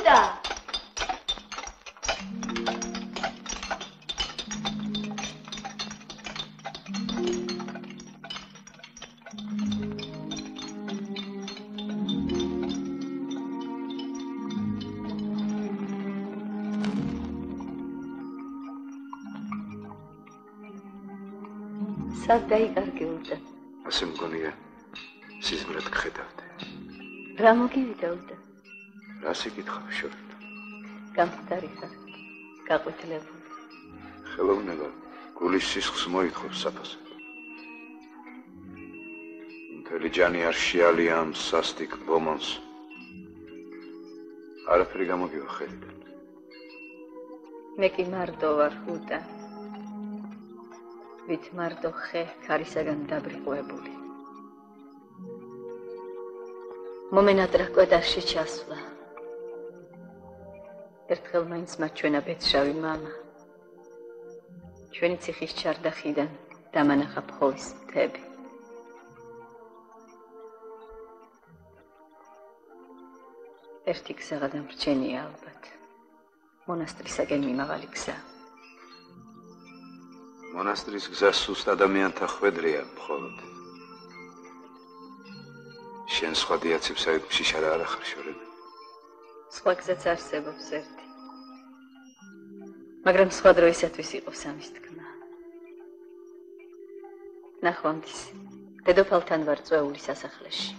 გაუდა. სად დაიკარგე უდა? ასე მგონია სიზმრად გხედავდე. რა მოგივიდა უდა? რას იკითხავ შორენა? გამხდარი ხარ, გაყვითლებული. ხელოვნება გულის სისხლს მოითხოვს საფასად. მთელი ჯანი არ შეალია ამ სასტიკ ბომონს. არაფერი გამოგივა ხელიდან. მე კი მარტო ვარ უდა. ვით მარტო ხე ქარისაგან დაბრიყვებული. მომენატრა კვედაში ჩასვლა. ერთხელ მაინც მაჩვენა ბედშავი მამა. ჩვენი ციხის ჩარდახიდან დამანახა ფხოვის მთები. ერთი გზა გადამრჩენია ალბათ. მონასტრისაკენ მიმავალი გზა. მონასტრის გზა სუსტ ადამიანთა ხვედრია მხოლოდ. შენ სხვა დიაცებს აიყვში შარა არ ახარ შორენა. სხვა გზაც არსებობს ერთი. მაგრამ სხვა დროისათვის იყოს ამის თქმა. ნახვამდის, დედოფალთან ვარ წვეული სასახლეში.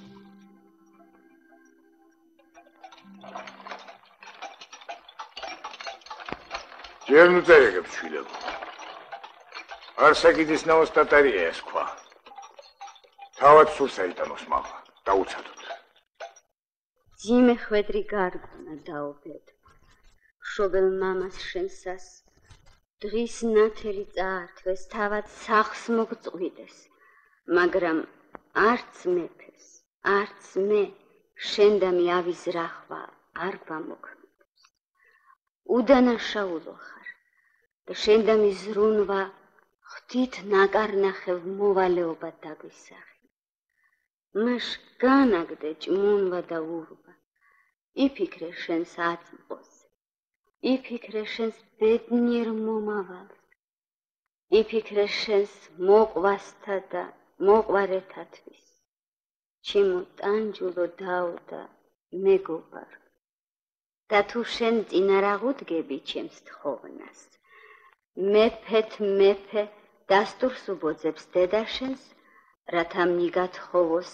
ჯერ ნუ წერეგებ შვილებო. არ საკიდის ნაოს ტატარია ეს ქვა. თავად სულ საიტანოს მამა, დაუცადოთ. ძიმე ხვედრი გარგუნა დაობედო. მშობელ მამას შენსას დღის ნათელი წაართვეს, თავად სახლს მოგწყვიტეს, მაგრამ არც მეფეს, არც მე შენდამი ავიზრახვა არ გვამოქმედებს. უდანაშაულო ხარ და შენდამი ზრუნვა ხვდით ნაკარნახევ მოვალეობა დაგვისახი. მას განაგდე ჭმუნვა და ურვა. იფიქრე შენს აწმყოზე. იფიქრე შენს ბედნიერ მომავალს. იფიქრე შენს მოყვასთა და მოყვარეთათვის. ჩემო ტანჯულო დაუდა მეგობარო. და თუ შენ წინარ აღუდგები ჩემს თხოვნას, მეფე დასტურს უბოძებს დედა შენს, რათა მიგათხოვოს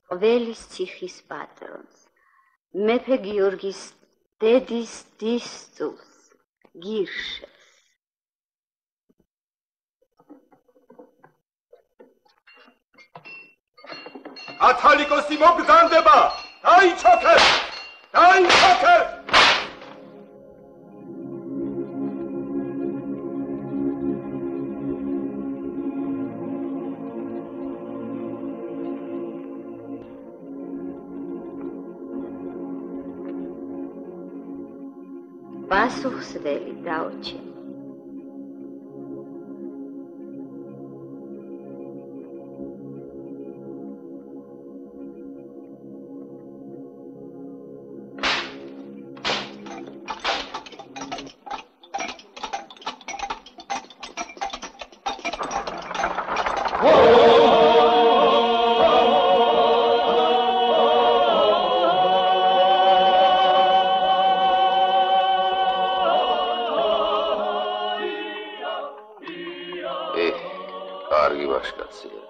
ყველის ციხის პატრონს, მეფე გიორგის დედის დისწულს, გირშეს. ათალიკოსი მოგზანდება! დაიჩოქეთ! დაიჩოქეთ! პასუხსველი დაოჩენ.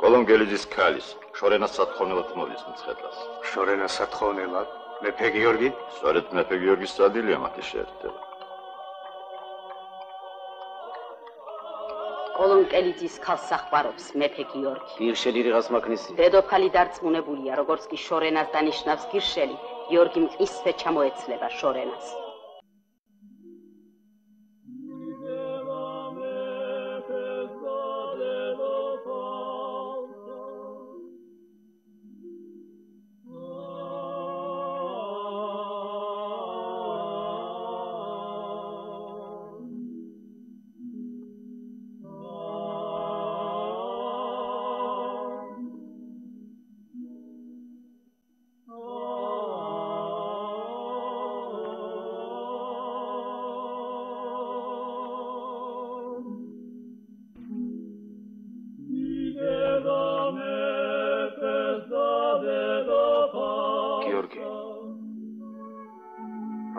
კოლონგელიძის ქალის შორენას სათხოვნელად მოვლის მცხეთას. შორენას სათხოვნელად? მეფე გიორგი? სწორედ მეფე გიორგის სადილია მათი შეერთება. კოლონგელიძის ქალს სახმარობს მეფე გიორგი. გირშელი რიღას მაგნისი. დედოფალი დარწმუნებულია, როგორც კი შორენას დანიშნავს გირშელი, გიორგი მყისვე ჩამოეცლება შორენას.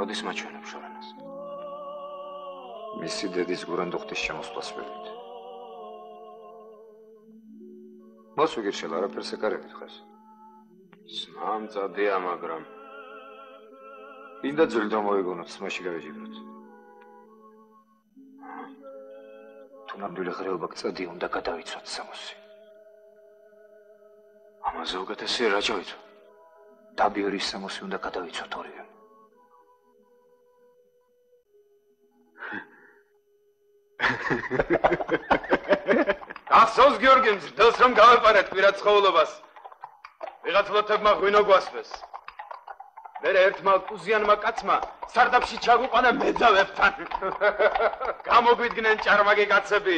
როდის მაჩვენებ შორანას? მისი დედის გურანდუხტის შემოსვლას ველით. მას ვიგირჩელა, არაფერს ეკარებით ხეს. სამწადია, მაგრამ ინდა ძველი დამოიგონოთ, სმაში გავეჯიბროთ. თუ ნამდვილი ღრეობა გწადი, უნდა გადავიცვათ სამოსი. ამაზე უკეთესია რა ჩავიცვა? დაბიორის სამოსი უნდა გადავიცვათ ორივე. გახსოვს გიორგი მძდელს რომ გავეპარეთ პირად ცხოვრებას. ვიღაც ლოთებმა ღვინო გვასვეს. მერე ერთმა კუზიანმა კაცმა სარდაფში ჩაგუყანა მეძავებთან. გამოგვიდგნენ ჭარმაგი კაცები.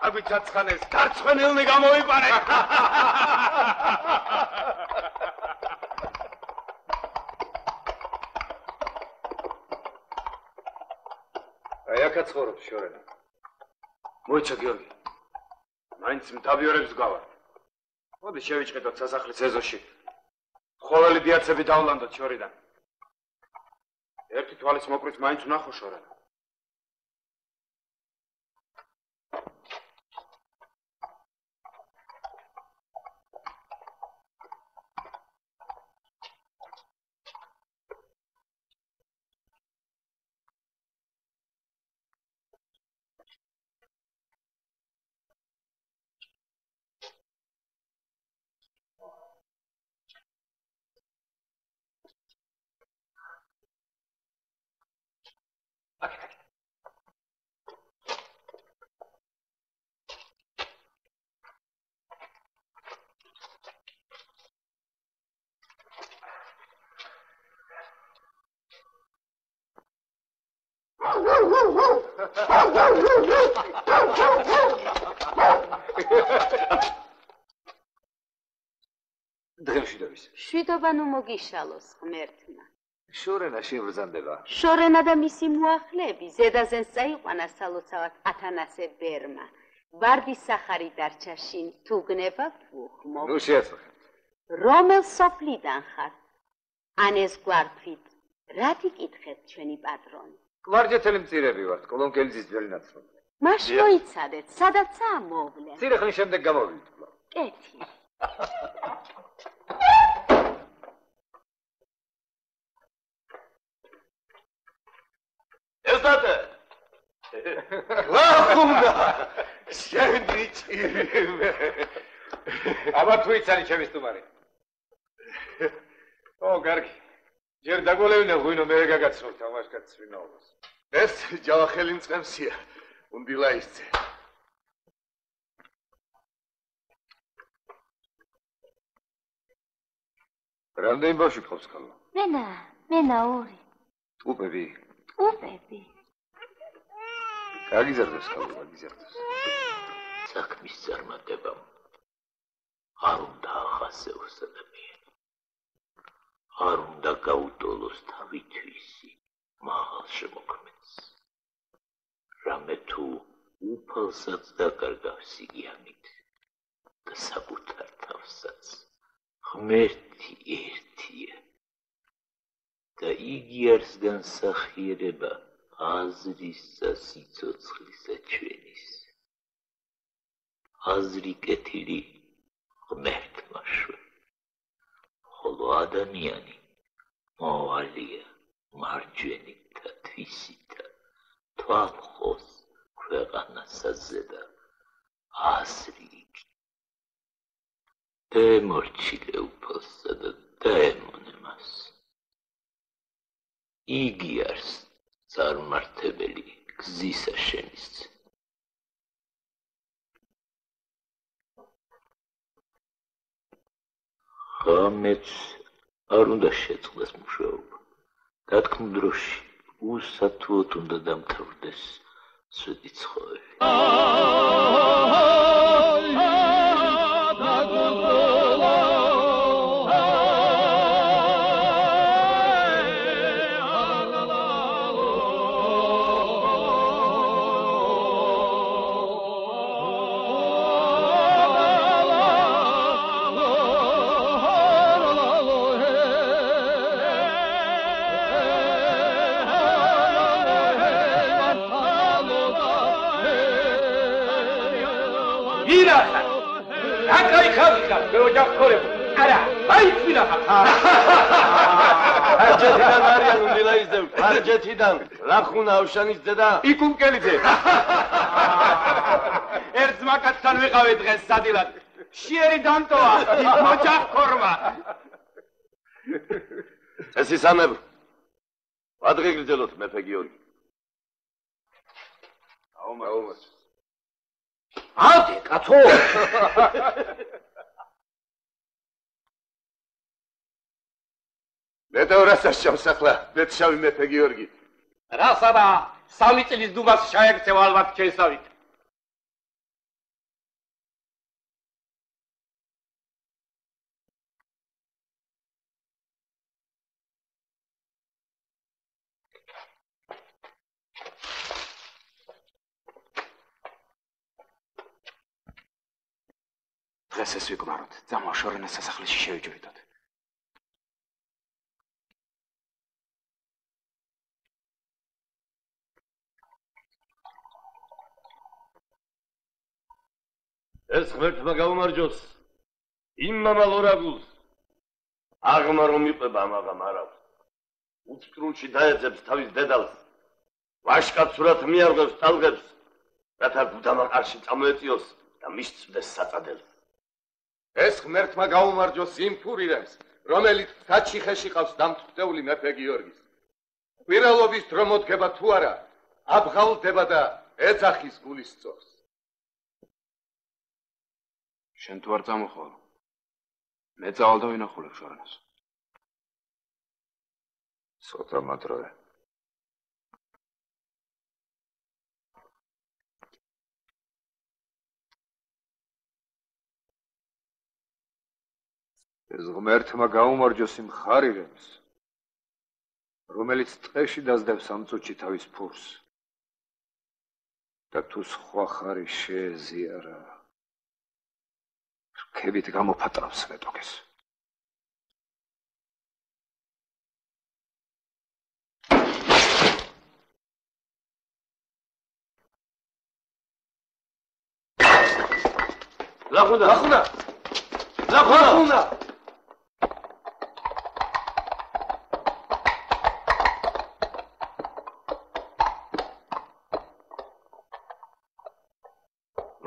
აგვიჩაცხანეს გარცხენილნი გამოიპარეთ. აი აქაც ცხოვრობს შორენა. მოიცა გიორგი. მაინც მდაბიორებს გავარ. მოდი შევიჭყიდოთ სასახლის ეზოში. ყოველი დიაცები დავლანდოთ შორიდან. ერთი თვალის მოკვრის მაინც ვნახო შორენა. დღემში დავის. შვიდობა ნუ მოგიშალოს ღმერთმა. შორენა შემბრძანდება. შორენა და მისი მოახლეები ზედაზენს წაიყვანა სალოცავად ათანასე ბერმა. ვარდის სახარი დარჩა შინ, თუ გნება ფუხმო. ნუ შეაწყვეტ. რომელ სოფლიდან ხარ? ან ეს გვართვით, რა თიკითხეთ ჩვენი პატრონი? გვარჯეთელი მწირები ვართ, კოლონკელიძის ძველი ნაცნობი. მას მოიცადეთ, სადაცაა მოვლენ. მცირე ხნის შემდეგ გამოვიდით კვლავ. კეთი. ელტატე. ლახუნდა. შენდიჭირე. აბა თუ იცანი ჩემი სტუმარი. ო, კარგი. ჯერ დაგოლევინე ღვინო მე გაგაცნობთ ამაშკაც ვინაობას. ეს ჯავახელი მწყემსია. უნდილა ისწე. რამდენი ბავშვი გყავს ხალხო? მენა ორი. ტუპები. ტუპები. გაგიზარდეს ხალხო, გაგიზარდეს. საქმის წარმატებამ არ უნდა ახასეოს ადამიანი. არ უნდა გაუტოლოს თავითვისი მაღალ შემოქმედს. რამე თუ უფალსაც დაკარგავს იგიანით და საკუთარ თავსაც ღმერთი ერთია და იგი არის განსახიერება აზრის და სიცოცხლისა ჩვენის. აზრი კეთილი ღმერთმა შვე, ხოლო ადამიანი მოვალია მარჯვენითა თვისითა თვალხოს ქვეყანასაზე და აზრი იგი. დემორჩილე უფალსა და დაემონე მას. იგი არის წარმართებელი გზისა შემისცე. ღამეც არ უნდა შეწყდეს მუშაობა. დათქმულ დროში უსათუოდ უნდა დამთავრდეს სვეტი ცხოველი. ირახა აკაი ხალხა მეოჯახ ხორებ არა აი ირახა არჯეთიდან არიან ვილაიზდევ არჯეთიდან ლახუნა ავშანის დედა იკუმკელიძე ერთ ზმაკაცთან ვიყავი დღეს სადილად შიერი დამტოა მოჯახ ხორმა წესისამებ ადღეგრძელოთ მეფე გიორგი აუმას ადი კაცო მეტევრასაც შემსახლა მეცშავი მეფე გიორგი რასადა სამი წლის დუმას შეექცევ ალბათ ჩესავით დღეს ეს ვიკმაროთ ძამო შორენას სასახლეში შევიჯვრიდოთ ეს ღმერთმა გაუმარჯოს იმ მამალ ორაგულს აღმა რომ იყვება ამაღამ არავს უცკრულში დაეძებს თავის დედალს ვაშკაცურად მიარღებს ტალღებს რათა გუდამა ყარში წამოეწიოს და მისწვდეს საწადელს ეს ღმერთმა გაუმარჯოს იმ ფურირემს რომელიც საჩიხეში ყავს დამტვრდეული მეფე გიორგის კვირალობის დრო მოდგება თუ არა აბღაულდება და ეძახის გულის სწორს შენ თუ არ წამოხვალ მე წავალ და ვინახულებ შორენას ცოტა მატროვე ეს ღმერთმა გაუმარჯოს იმ ხარირემს რომელიც ტყეში დაძდებს ამ წუთში თავის ფურს და თუ სხვა ხარი შეეზიარა რქებით გამოფატრავს მეტოქეს ლახუნა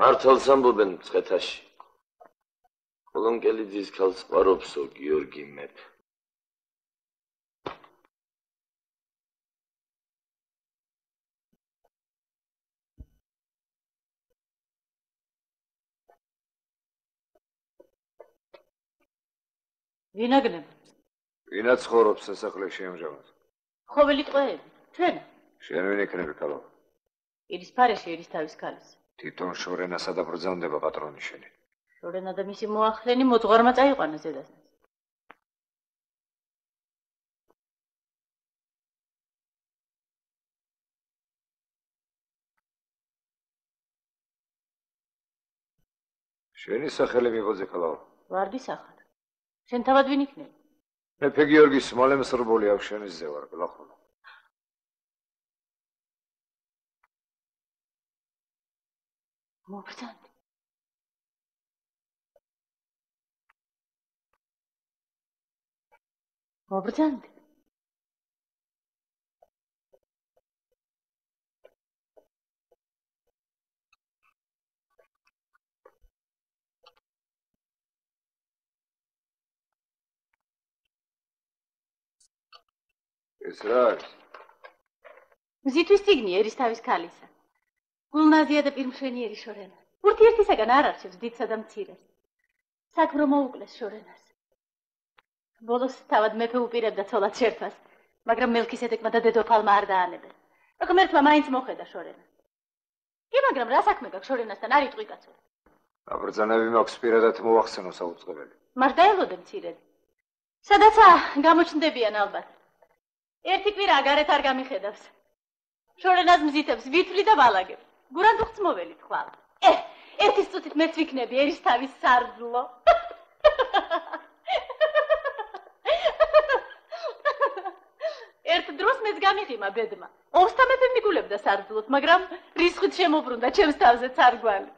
მართალს ამბობენ მცხეთაში კოლონკელიძის ქალს ყვარობსო გიორგი მეფე ვინაგნებ ვინა ცხოვრობს სასახლეში ამჟამად ხოველი ტყვეები ჩვენ შენ ვინ იქნები ქალო ირისფარეში ერისთავის ქალის თვითონ შორენასა და ბრძანდება პატრონი შენი შორენა და მისი მოახლენი მოძღვარმა წაიყვანა ზედასთან შენი სახელი მიღოძე ქალო ვარდი სახარ შენ თავად ვინ იქნები მეფე გიორგის მალემსრბოლი ავშენისზე ვარ გლახონო მობრძანდი მობრძანდი ეს რა არის მზითვის წიგნი ერისთავის ქალისა გულნაზია და პირმშვენიერი შორენა ურთიერთისაგან არ არჩევს დიდსა და მცირეს საქმრო მოუკლეს შორენას ბოლოს თავად მეფე უპირებდა ცოლად შერთვას მაგრამ მელქისედეკმა და დედოფალმა არ დაანებენ ღმერთმა მაინც მოხედა შორენას კი მაგრამ რა საქმე გაქვს შორენასთან არ იტყვი კაცო აბრძანები მაქვს პირადად მოახსენო საუწყებელი მარ დაელოდე მცირედ სადაცაა გამოჩნდებიან ალბათ ერთი კვირა გარეთ არ გამიხედავს შორენას მზითებს ვითვლი და ვალაგებს გურან თუ ხმოველი თვალ ერთის წუთით მეც ვიქნები ერისთავის სარძლო ერთ დროს მეც გამიღიმა ბედმა ოსთა მეფე მიგულებდა სარძლოთ მაგრამ რისხვით შემოbrunდა ჩემს თავზე ცარგვალი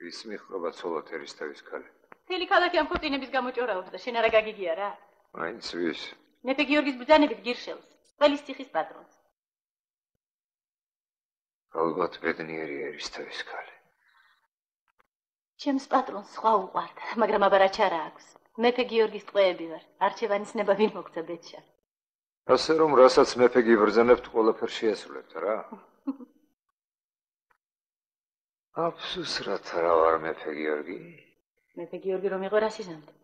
ის მიხრობა ცოლად ერისთავის ქალი. მთელი ქალაქი ამ ქორწინების გამოჭორაობს და შენ არა გაგიგია რა. მაინც ვის? მეფე გიორგის ბრძანებით გირშელს, ყველის ციხის პატრონს. ალბათ ბედნიერი ერისთავის ქალი. ჩემს პატრონს სხვა უყვარდა, მაგრამ აბა რა ჩარა აქვს. მეფე გიორგის ტყვეები ვარ, არჩევანის ნება ვინ მოგცა ბედშა. ასე რომ რასაც მეფე გიბრძანებთ, ყველაფერს შეასრულებთ რა? აფსუს რაც არა ვარ მეფე გიორგი. მეფე გიორგი რომ იყო რა სიზამთე?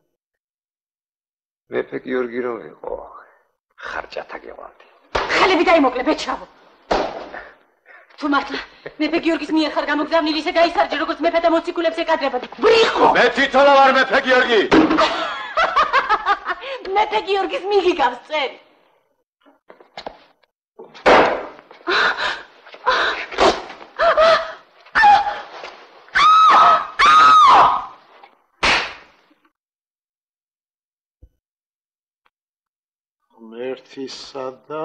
მეფე გიორგი რომ იყო, ხარჭათა გევალდი. ხალები დაიმოკლე ბეჭავო. თუ მართლა მეფე გიორგის მიერ ხარ გამოგზავნილი, ისე გაისარჯე, როგორც მეფეთა მოციქულებს ეკადრებოდი. ბრიხო! მე თვითონა ვარ მეფე გიორგი. მეფე გიორგის მიგიგავს წერი. ღმერთისა და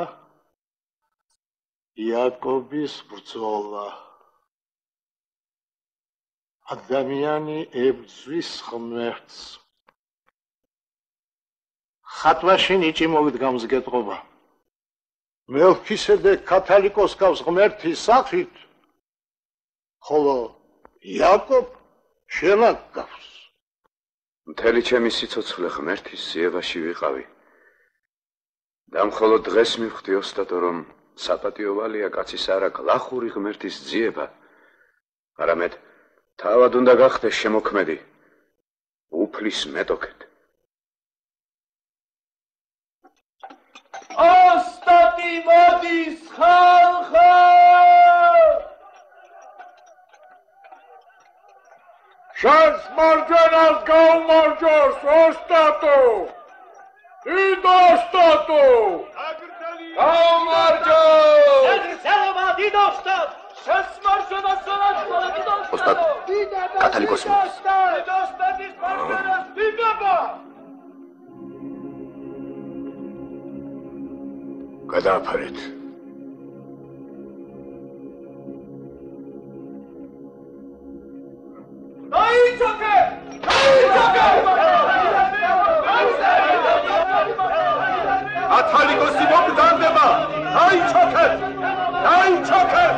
იაკობის ბრძოლა. ადამიანი ებრძვის ღმერთს. ხატვაში ნიჭი მოვიდგა მსგეთყობა. მელქისედეკ კათალიკოს გავს ღმერთის სახით, ხოლო იაკობ შელაკ გავს. მთელი ჩემი სიცოცხლე ღმერთის ზიებაში ვიყავი. და მხოლოდ დღეს მივხვდი ოსტატო, რომ საპატიო ვალია კაცის არა გლახური ღმერთის ძიება, არამედ თავად უნდა გახდეს შემოქმედი, უფლის მეტოქეთ. ოსტატი მოდის ხალხო! შენს მარჯვენას გაუმარჯოს, ოსტატო! დიდ ოსტატო! გაუმარჯოს! ეგრცელობა დიდ ოსტატ! შენს მარჯვენას განაცხადა დიდ ოსტატო! ოსტატ, კათალიკოსი მოდის. დიდ ოსტატის მარჯვენას დიდება! გადააფარეთ. დაიჩოქე! დაიჩოქე! კათალიკოსი მოგზავნდება! დაიჩოქეთ! დაიჩოქეთ!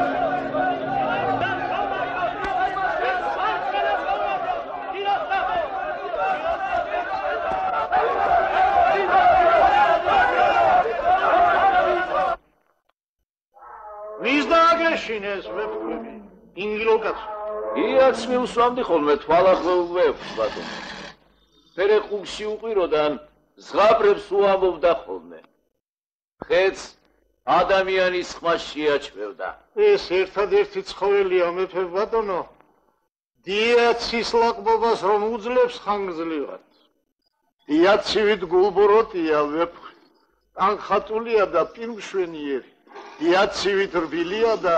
ვის დააგეშინეს ვეფხვები? ინგილოკაცო. იაც მივსვამდი ხოლმე თვალახმეულ ვეფხვს, ბატონო. ფერეყუგში უყიროდან ზღაპრებს უამბობდა ხოლმე. ხეც ადამიანის ხმას შეაჩვევდა. ეს ერთადერთი ცხოველია მეფე ბატონო. დიაცის ლაკბობას რომ უძლებს ხანგრძლივად. დიაცივით გულბოროტია ვეფხვი. ანხატულია და პირმშვენიერი. დიაცივით რბილია და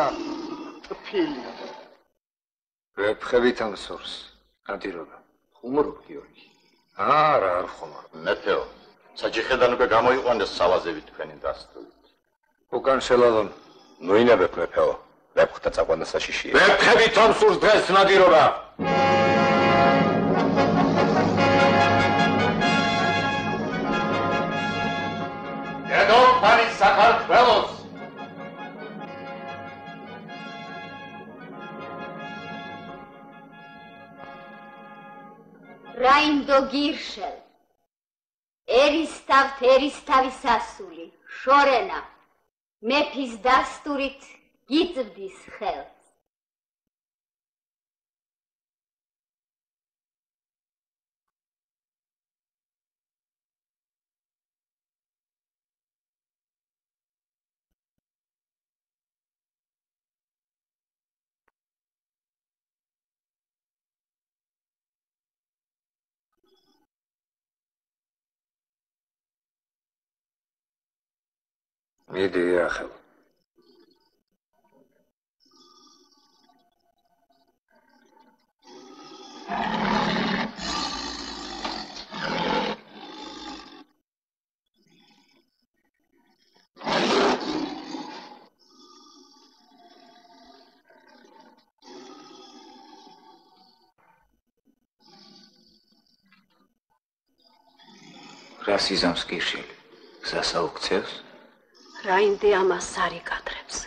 ტფილია. ვეფხვებით ამსურს, ნადირობა. ხუმრობ გიორგი. არა, არ ხუმრობ. მეფეო, საჯიხედან უკვე გამოიყვანეს სალაზევით თქვენი დასტურით. უკან შელალონ. ნუინებებ მეფეო. ვეფხვთა წაყვანა საშიშია. მეფხებით ამსურს დღეს ნადირობა. დედოფალი საქართველოს რაინდო გირშელ. ერისთავის ასული, შორენა, მეფის დასტურით გიწვდის ხელს. მიდი ახლა. რა სიზამს გირშილი? გზას აუქცევს? რაინდე ამას არ იკადრებს.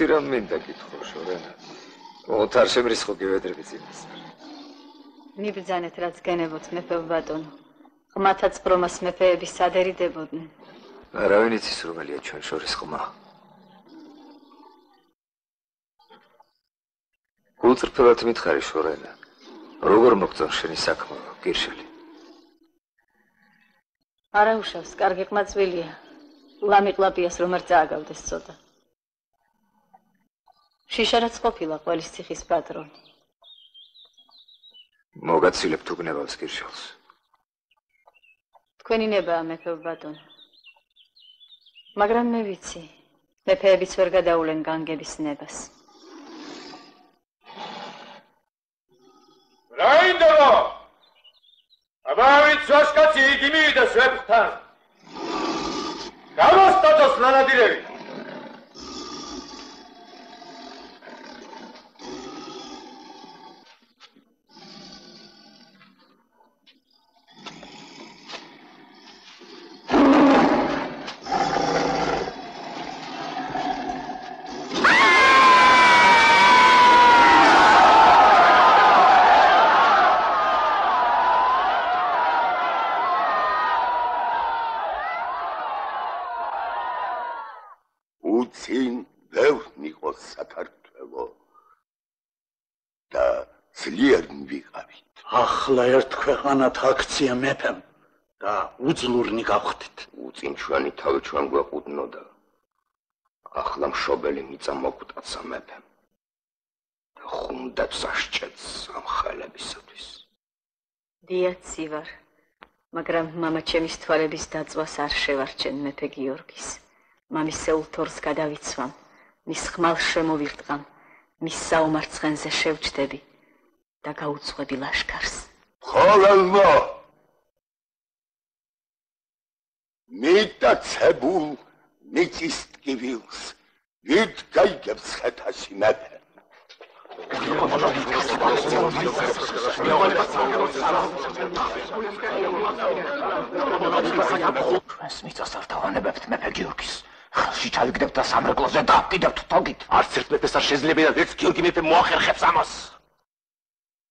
ერთი რამ მინდა გითხო, შორენა. მოთარ შემრისხო გევედრები წინას. მიბრძანეთ რაც გენებოთ მეფე ბატონო. ღმათაც პრომას მეფეები სადერიდებოდნენ. არავინ იცის რომელია ჩვენ შორის ღმა. გულწრფელად მითხარი შორენა. როგორ მოგწონ შენი საქმე, გირშელი? არა უშავს, კარგი ყმაწვილია. ლამიყლაპიას რომ არ წააგავდეს ცოტა. შიშარაც ყოფილა ყველის ციხის პატრონი. მოგაცილებ თუ გნებავს გირშელს. თქვენი ნებაა მეფე ბატონო. მაგრამ მე ვიცი, მეფეებიც ვერ გადაულენ განგების ნებას. რაინდო! აბავით საშკაცი იგი მივიდეს ვეფხთან. გამოსტატოს ნანადირები. ახლა ერთ ქვეყანად აქცია მეფემ და უძლურნი გავხდით. უწინ ჩვენი თავი ჩვენ გვეყუდნოდა. ახლა მშობელი მიწა მოგვტაცა მეფემ. და ხუნდებს აღჭედს ამ ხალებისათვის. დიაცი ვარ, მაგრამ მამა ჩემის თვალების დაწვას არ შევარჩენ მეფე გიორგის. მამისეულ თორს გადავიცვამ, მის ხმალს შემოვირტყამ, მის საომარცხენზე შევჭდები. და გაუძღვები ლაშქარს. ხოლელმა მიტაცებულ მიწის ტკივილს ვით გაიგებს ხეთაში მეფე. ჩვენს მიწას არ დავანებებთ მეფე გიორგის. ხელში ჩავიგდებთ და სამრეკლოზე დავკიდებთ თოგით. არც ერთ მეფეს არ შეძლებია და ერთ გიორგი მეფე მოახერხებს ამას.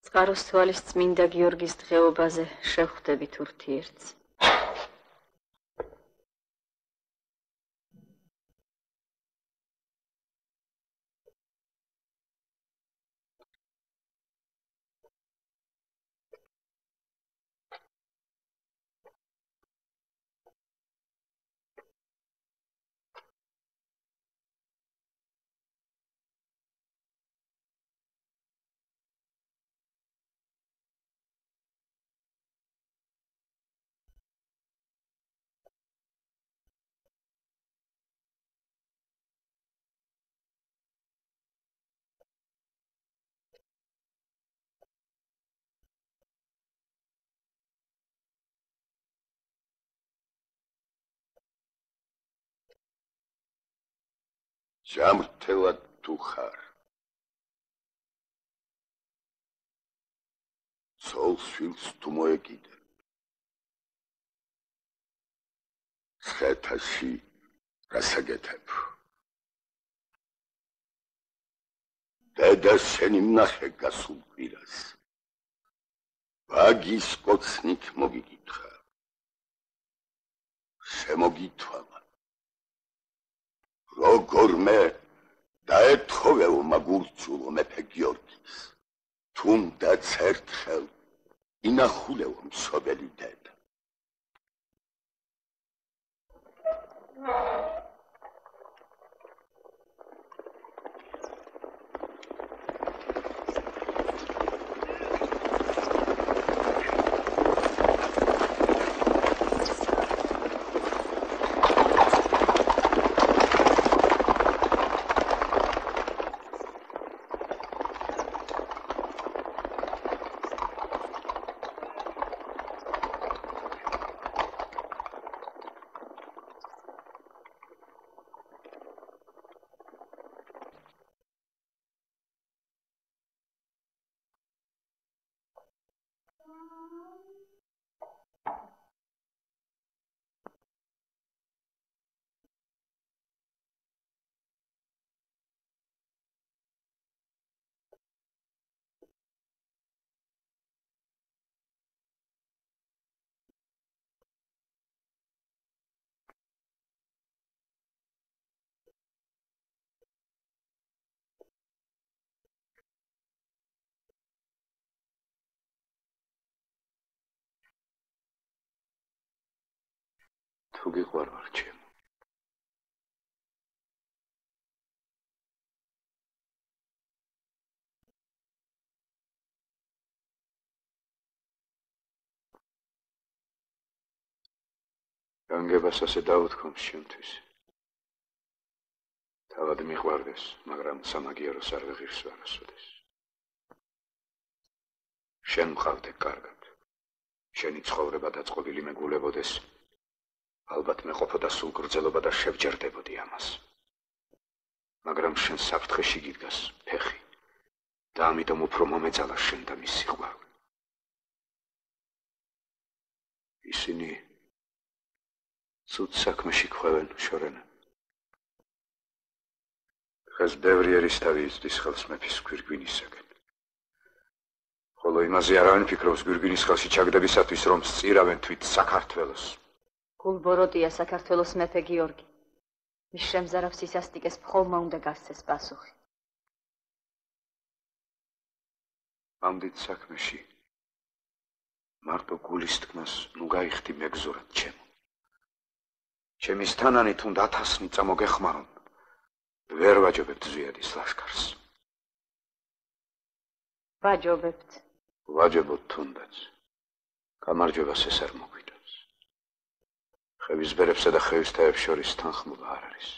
წყაროს თვალის წმინდა გიორგის დღეობაზე შევხვდებით ურთიერთს. ჯამრთელად თუ ხარ ცოლ-შვილს თუ მოეკიდებ ხეთაში რასაკეთებ დედა შენი ნახე გასულ კვირას ვაგის კოცნით მოგიკითხა შემოგითვალა როგორმე დაეთხოვეო მაგურჩულო მეფე გიორგის თუნდაც ერთხელ ინახულეო მშობელი დედა თუ გიყვარვარ ჩემო განგებას ასე დავუთქვამს ჩემთვის თავად მიყვარდეს მაგრამ სამაგიეროს არ ვიღირს ვარასოდეს შენ მყავდე კარგად შენი ცხოვრება დაწყობილი მეგულებოდეს ალბათ მე ყოფოდა სულ გრძელობა და შევჯერდებოდი ამას. მაგრამ შენ საფრთხეში გიდგას ფეხი და ამიტომ უფრო მომეწალა შენ და მის სიყვარული. ისინი ცუდ საქმეში ქვევენ შორენა. დღეს ბევრი ერისთავი იცდის ხელს მეფის გვირგვინისაგან. ხოლო იმაზე არავინ ფიქრობს გვირგვინის ხელში ჩაგდებისათვის რომ სწირავენ თვით საქართველოს. გულბოროტია საქართველოს მეფე გიორგი. მის შემზარავ სისასტიკეს მხოლმა უნდა გასცეს პასუხი. ამ დიდ საქმეში მარტო გულის თქმას ნუ გაიხდი მეგზურად ჩემო. ჩემის თანანი თუნდა 1000 ნიცა მოგეხმარონ. ვერ ვაჯობებთ ზვიადის ლაშქარს. ვაჯობებთ. ვაჯობოთ თუნდაც. გამარჯვებას ეს არ მოგვიდოს. ხევის ბერებსა და ხევის თაებს შორის თანხმობა არ არის.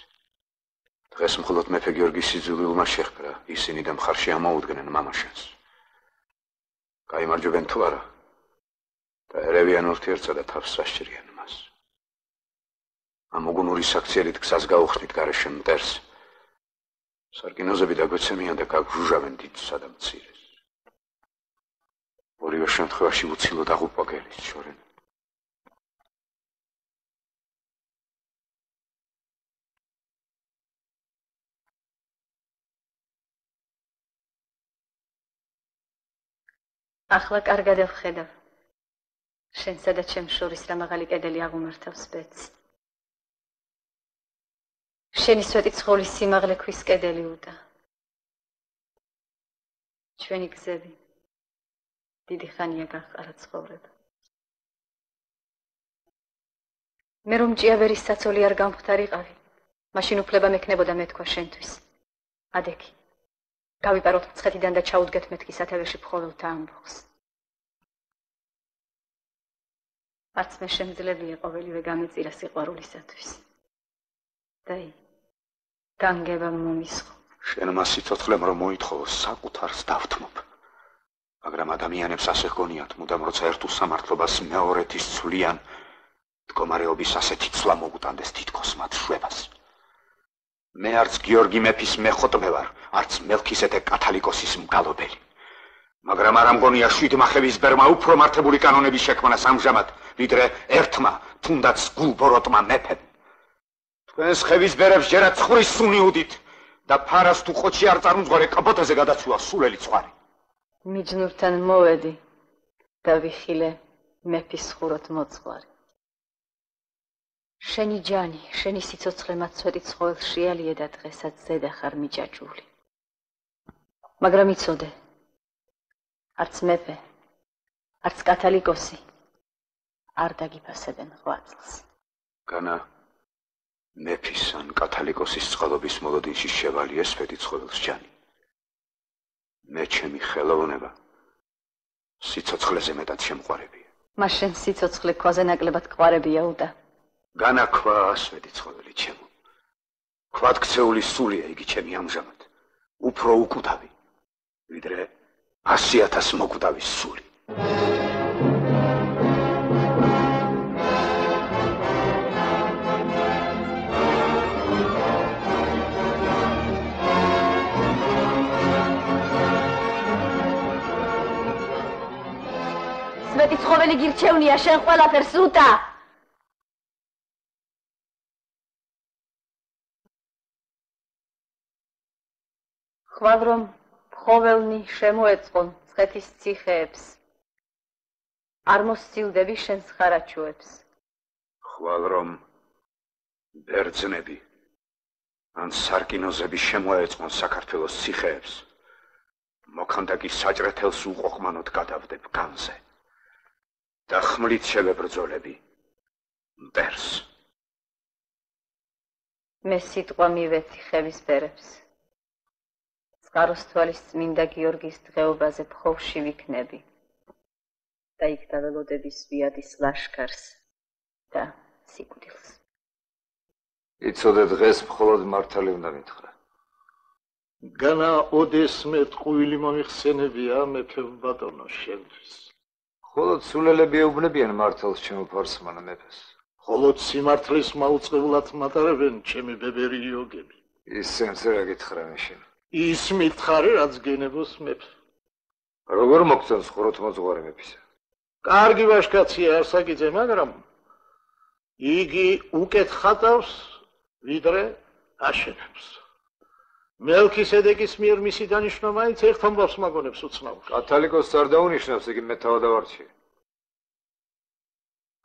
დღეს მხოლოდ მეფე გიორგის სიძულვილმა შეჰკრა, ისინი და მხარში ამოუდგნენ მამაშენს. გაიმარჯვებენ თუ არა და ერევიან ურთიერთსა და თავს სასჭირიან მას. ამ უგუნური საქციელით გზას გაუხსნით გარეშე მტერს. სარკინოზები დაგვეცემიან და გაგჟუჟავენ დიდსა და მცირეს. ორივე შემთხვევაში უცილოდ აღუპვა გელის შორენ. ახლა კარგად ვხედავ. შენსა და ჩემს შორის რა მაღალი კედელი აღუმართავს ბედს. შენი სვეტი ცხოვლის სიმაღლე ქვის კედელი უტა. ჩვენი გზები დიდი ხანია გაყარა ცხოვრება. მე რომ ჭიავერის საცოლი არ გამختარიყავი, მაშინ უფლება მექნებოდა მეთქვა შენთვის. ადექი. გავიპაროთ მცხეთიდან და ჩაუდგეთ მეთქი სათავეში მხოლოდ ამბოხს. არც მე შემძლებია ყოველივე გამეწირა სიყვარულისათვის. დაი, განგება მომისხო. შენ მას სიცოცხლემ რომ მოითხოვოს საკუთარს დავთმობ. მაგრამ ადამიანებს ასე ჰგონიათ, მუდამ როცა ერთ უსამართლობას მეორეთის ცვლიან, მდგომარეობის ასეთი ცვლა მოუტანდეს თითქოს მათ შვებას. მე არც გიორგი მეფის მეხოტბე ვარ, არც მელქისედეკ კათალიკოსის მგალობელი. მაგრამ არ ამგონია შვიდმახევის ბერმა უფრო მართებული კანონების შექმნას ამჟამად, ვიდრე ერთმა, თუნდაც გულბოროტმა მეფემ. თქვენს ხევის ბერებს ჯერაც ხურის სუნი უდით და ფარას თუ ხოჩი არ წარმოძღვარე კაბოტაზე გადაცულა სულელი ცხვარი. მიჯნურთან მოვედი და ვიხილე მეფის ხუროთ მოძღვარი. შენი ჯანი, შენი სიცოცხლე მაცვეტი ცხოველს შეალია და დღესაც ზედა ხარ მიჯაჭვული. მაგრამ იცოდე, არც მეფე, არც კათალიკოსი არ დაგიფასებენ ღვაწლს. განა მეფის ან კათალიკოსის წყალობის მოლოდინში შევალიეს ფეთი ცხოველს ჯანი. მე ჩემი ხელოვნება სიცოცხლეზე მეტად შემყვარებია. მას შენ სიცოცხლე ქვაზე ნაკლებად ყვარებია უტა. განა ქვა ასვედი ცხოველი ჩემო. ქვად ქცეული სულია იგი ჩემი ამჟამად. უფრო უკვდავი, ვიდრე 100,000 მოკვდავის სული. სვეტი ცხოველი გირჩევნია შენ ყველაფერს უტა. ხვალ რომ ხოველნი შემოეწყონ მცხეთის ციხეებს, არ მოსცილდები შენს ხარაჩუებს. ხვალ რომ ბერძნები ან სარკინოზები შემოეწყონ საქართველოს ციხეებს, მოქანდაკი საჭრეთელს უყოყმანოდ გადავდებ განზე და ხმლით შევებრძოლები მტერს. მე სიტყვა მივეცი ხევის ბერებს. წყაროსთვალის წმინდა გიორგის დღეობაზე ფხოვში ვიქნები და იქ დაველოდები სვიადის ლაშქარს და სიკვდილს. იცოდე დღეს მხოლოდ მართალი უნდა მითხრა. განა ოდესმე ტყუილი მომიხსენებია მეფე ბატონო შენთვის. მხოლოდ სულელები ეუბნებიან მართალს ჩემო ფარსმანა მეფეს. მხოლოდ სიმართლის მაუწყებლად მატარებენ ჩემი ბებერი იოგები. ისენს რა გითხრა მე შენ? ის მითხარი რაც გენებოს მეფე. როგორ მოგწონს ხუროთ მოძღვარი მეფისა? კარგი ვაჟკაცია არსაკიძე, მაგრამ იგი უკეთ ხატავს ვიდრე აშენებს. მელქისედეკის მიერ მისი დანიშვნა მაინც ერთ ამბავს მაგონებს უცნაურს. კათალიკოსს არ დაუნიშნავს, იგი მე თავადავარჩია.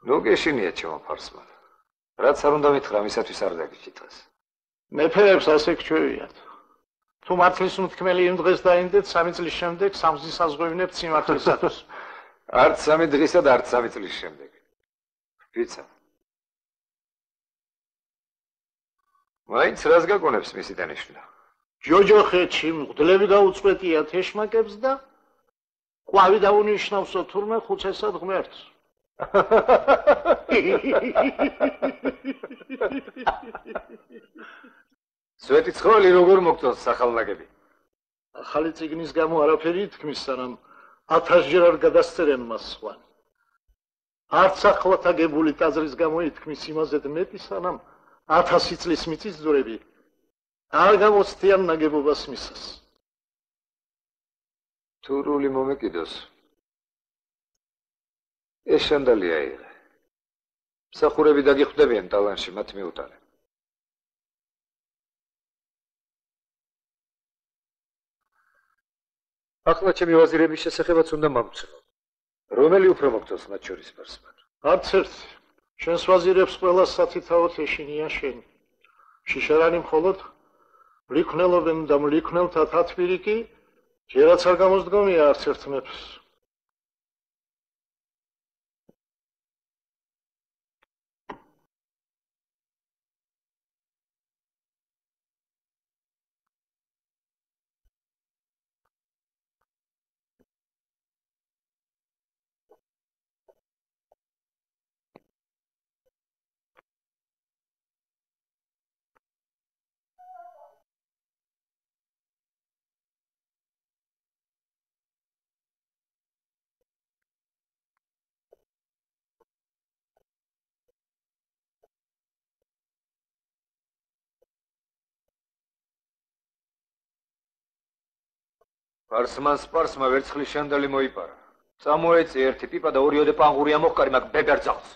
ნუ გეშინია ჩემო ფარსმანა. რაც არ უნდა მითხრა, მისათვის არ დაგიჭიტას. მეფეებს ასე გჩვევიათ. თუ მართლის უთქმელი იმ დღეს დაინდეთ, 3 წლის შემდეგ სამზის საზღვევინებთ სიმართლისათვის. არც 3 დღისა და არც 3 წლის შემდეგ. ვიცა. მაინც რას გაგონებს მისი დანიშვნა? ჯოჯოხეთში მღვდლები გაუწყვეტიათ ეშმაკებს და ყვავი დაუნიშნავსო თურმე ხუცესად ღმერთს. სვეტი ცხოველი როგორ მოგწონს სახალნაგები? ახალი წიგნის გამო არაფერი ითქმის, სანამ 1000-ჯერ არ გადასწერენ მას სხვანი. არც ახლად აგებული ტაძრის გამო ითქმის იმაზედ მეტი, სანამ 1000 წლის მიწისძვრები არ გამოცდიან ნაგებობას მისას. თუ რული მომეკიდოს, ეს შანდალი აიღე. მსახურები დაგიხვდებიან ტალანში, მათ მიუტანე. ახლა ჩემი ვაზირების შესახებაც უნდა მომცნო. რომელი უფრო მოგწონს მათ შორის ფარსმან? არც ერთი. შენს ვაზირებს ყველა სათითაოდ ეშინია შენი. შიშარანი მხოლოდ მლიქნელობენ და მლიქნელთა თათბირიკი ჯერაც არ გამოსდგომია არც ერთ მეფს. პარსმან სპარსმა ვერცხლის შანდალი მოიპარა. წამოეწი ერთი პიპა და ორიოდე პანღურია მოხკარი მაგ ბებერძალს.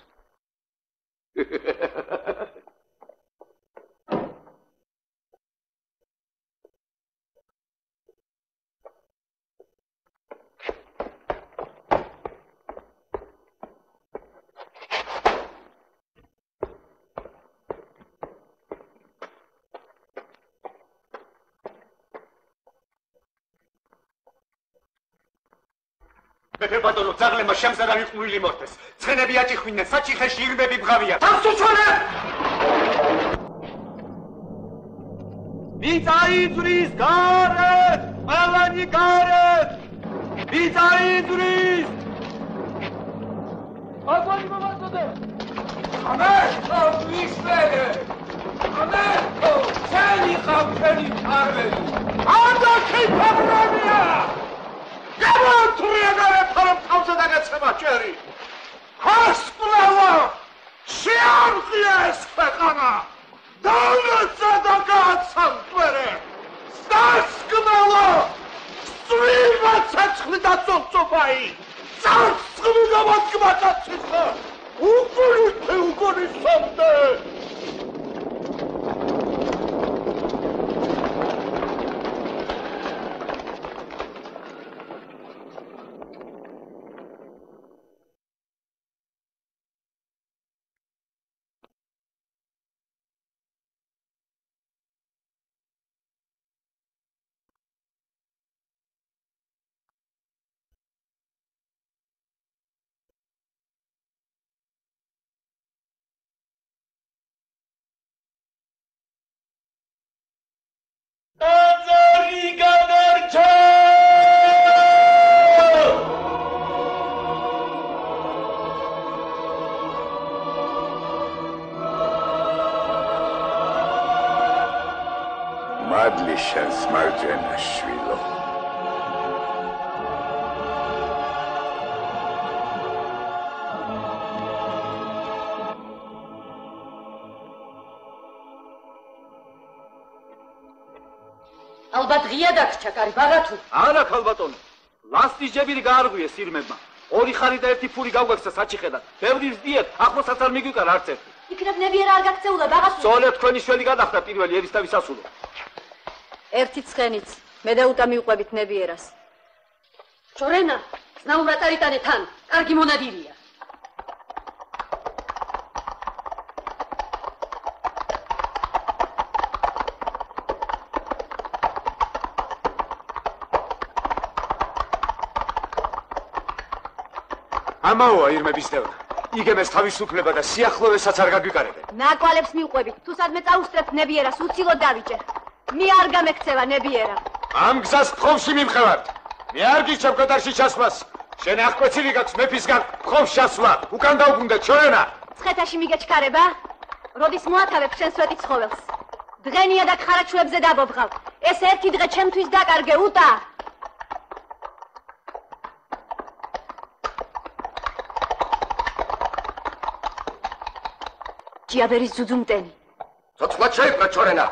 ბატონო, ძაღლემა შემზარავი ყმული მოხდეს. ცხენები აჭიხვინენ, საჭიხეში ირმები ბღავია. თავსუჩოლებ! მიწაიძვრის გარეთ! ყველანი გარეთ! მიწაიძვრის! აგონი მომაწოდე! ამერტო ვისმერე! ამერტო! ჩენი ხავჩენი ფარველი! ანდა ქიფაბრამია! გამონტრიაგარე ფარამ თავზე დაგეცემა ჯერი. ხასპლავა! შეარყია ეს ქვეყანა! დაგეცა და გააცამკვერე! სასკმალა! სვიმა ცეცხლი და წოწოფაი! ცარცხლი გამადგმათა ციხა! უგონი სამდე! Nazari Gadarcha! Madlishan Smarjana Shvilo. ალბათ ღია დაგჭა კარი ბარათუ. არა ქალბატონო. ლასტის ჯებირი გაარღვიე სირმებმა. ორი ხარი და ერთი ფური გავგაქვს საჭიხედან. ბევრი ვსდიეთ, ახლოსაც არ მიგვიკარა არც ერთი. იქნებ ნებიერა არ გაქცეულა ბაღასული. სწორედ თქვენი შველი გადახდა პირველი ერისთავის ასულო. ერთი ცხენიც, მე და უტა მიუყვებით ნებიერას. ჩორენა, ზნაურად არიტანე თან, კარგი მონადირია. ამაოა ირმების დევნა. იგებს თავისუფლება და სიახლოვესაც არ გაგვიკარებენ. ნაკვალებს მიუყვებით, თუ სადმე წაუსწრებთ ნებიერას, უცილოდ დავიჭერ. მე არ გამექცევა ნებიერა. ამ გზას ფხოვში მიმხევართ. მე არ გიჩვენ კოტარში ჩასვლას. შენ აღკვეცილი გაქვს მეფისგან ფხოვს ჩასვლა. უკან დაუბრუნდა ჩორენა. ცხეთაში მიგეჩქარება? როდის მოათავებ შენ სვეტი ცხოველს? დღენია და ხარაჩუებზე დაბობღავ. ეს ერთი დღე ჩემთვის დაკარგე უტა. ჯიაბერის ძუძუმტენი. ცოცხლად შეიყვნა ჩორენა.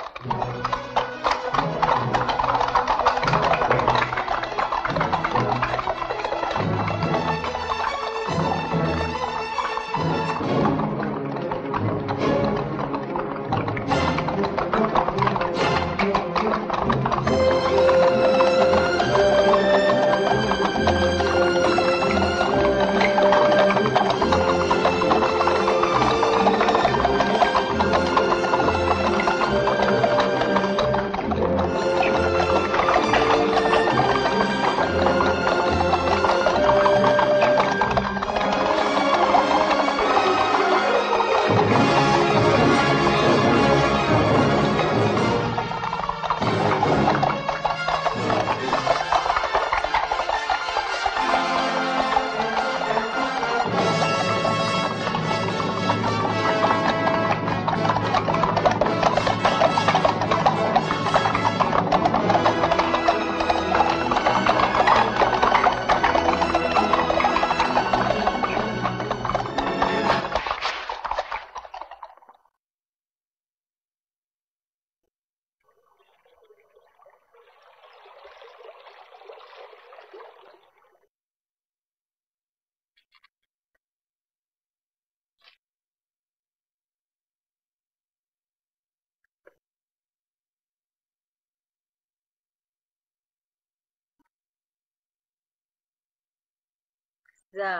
ზე.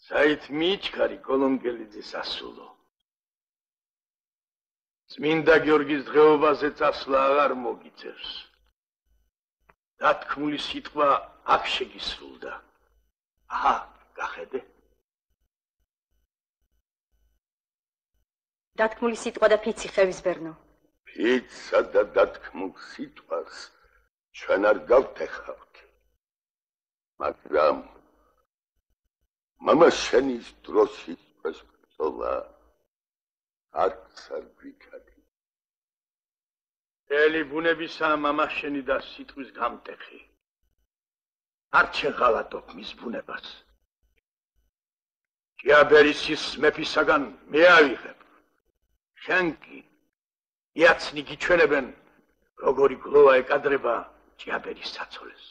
საით მიჩქარი კოლონკელიძის ასულო. წმინდა გიორგის დღეობაზე წასვლა აღარ მოგიწევს. დათქმული სიტყვა აქ შეგისრულდა. აჰა, გახედე. დათქმული სიტყვა და ფიცი ხევისბერნო. ფიცსა და დათქმულ სიტყვას ჩვენ არ გავტეხავთ. მაგრამ მამა შენის დროში ეს ბრძოლა არც არ გვიქადი. ელი ბუნებისა მამა შენი და სიტყვის გამტეხი. არ შეღალატობ მის ბუნებას. ჭიაბერისის მეფისაგან მე ავიღებ. შენ კი იაცნი გიჩვენებენ, როგორი გლოვა ეკადრება ჭიაბერის საცოლეს.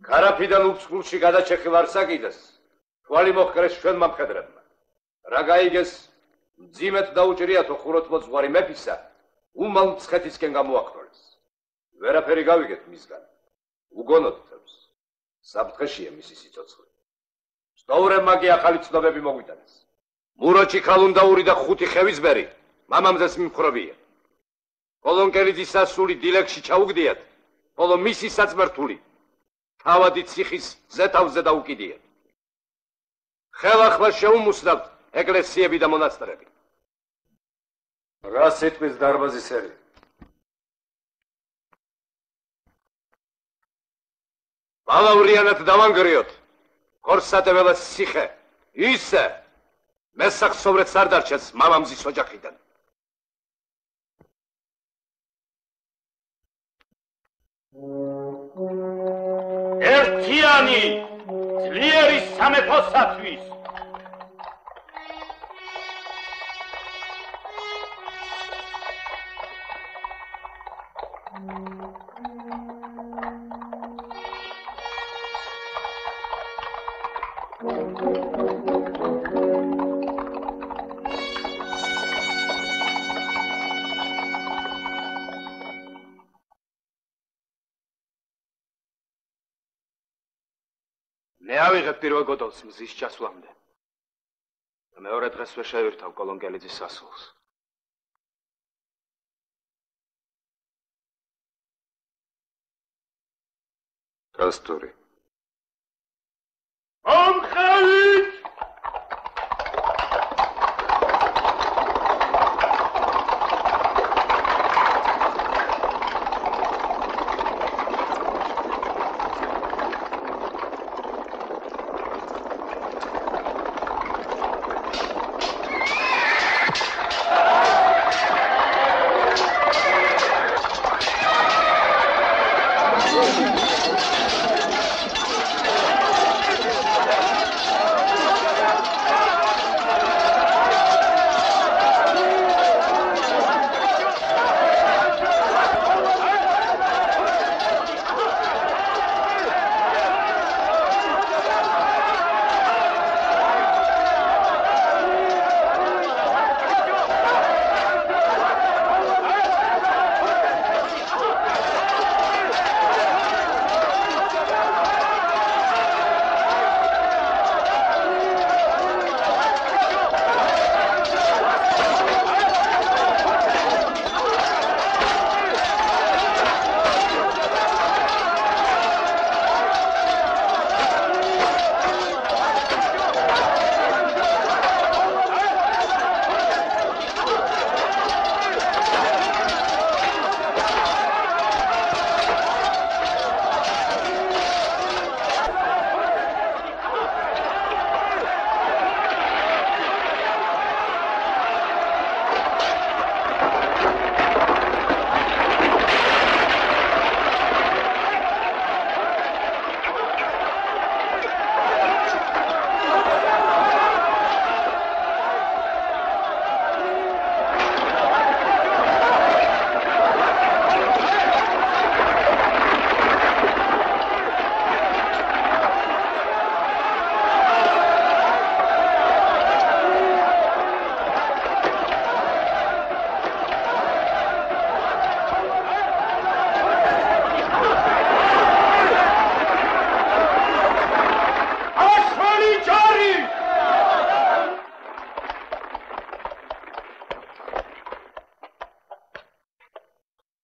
გარაფიდან უცხულში გადაჭეხილ არ საკიდეს. თვალი მოჰკრეს ჩვენმა მხედრებმა. რა გაიგეს მძიმედ დაუჭრიათო ხუროთმო ზღვარი მეფისა, უმალ მცხეთისკენ გამოაქროლეს. ვერაფერი გავიგეთ მისგან. უგონოდ თავს. საფრთხეშია მისი სიცოცხლე. სწორებმა კი ახალი ცნობები მოგვიტანეს. მუროჩი ქალუნდაური და ხუთი ხევისბერი მამამზეს მიმხრობია. კოლონკელიძის სასული დილეგში ჩაუგდიათ, ხოლო მისი საწმართული თავადი ციხის ზეთავზე დაუკიდიათ. ხელახლა შეუმუსნავთ ეკლესიები და მონასტრები. რა სიტყვის დარბაზის ერი? ბალავრიანად დავანგრიოთ. ხორსატეველას ციხე ისე მესახსოვრეთს არ დარჩეს მამამზის ოჯახიდან. ერთიანი ძლიერი სამეფოსათვის მე ავიღებ პირველ გოდოლს მზის ჩასვლამდე. მეორე დღესვე შევირთავ კოლონკელიძის სასულს. კასტური. ამხელით!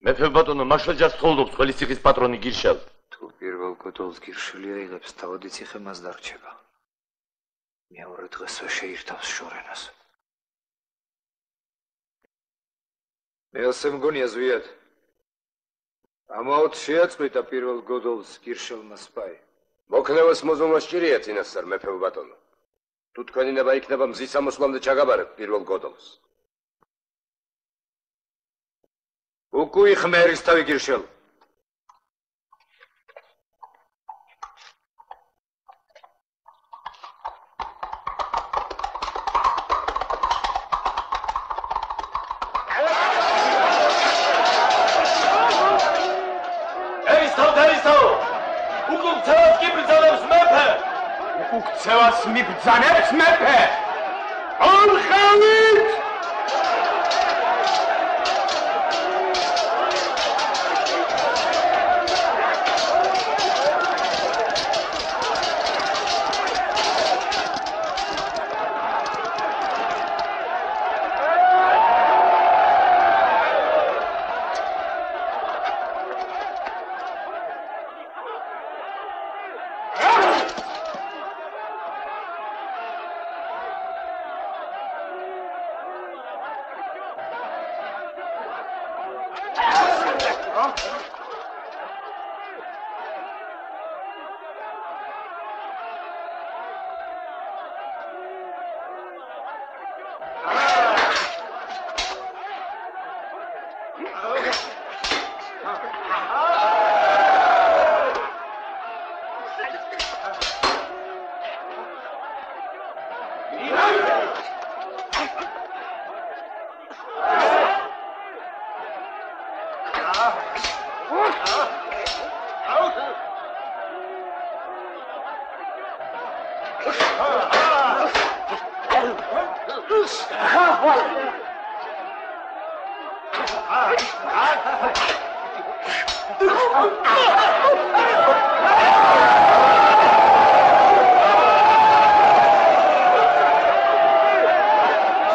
მეფე ბატონო, მაშლა ჯარს ხოლდობს ყველის ციხის პატრონი გირშელ. თუ პირველ გოდოლს გირშელი აიღებს, თავადი ციხე მას დარჩება. მეორე დღესვე შეირთავს შორენას. მე ასე მგონია ზვიად. ამაოდ შეაწყვიტა პირველ გოდოლს გირშელმა სპაი. მოქნევას მოზონვა სჭირია წინასწარ მეფე ბატონო. თუ თქვენი ნება იქნება მზის ამოსვლამდე ჩაგაბარებ პირველ გოდოლს. უკუი ხმერის თავი გირშელ. ukcevas mibdzanebs mepe! Arxavit!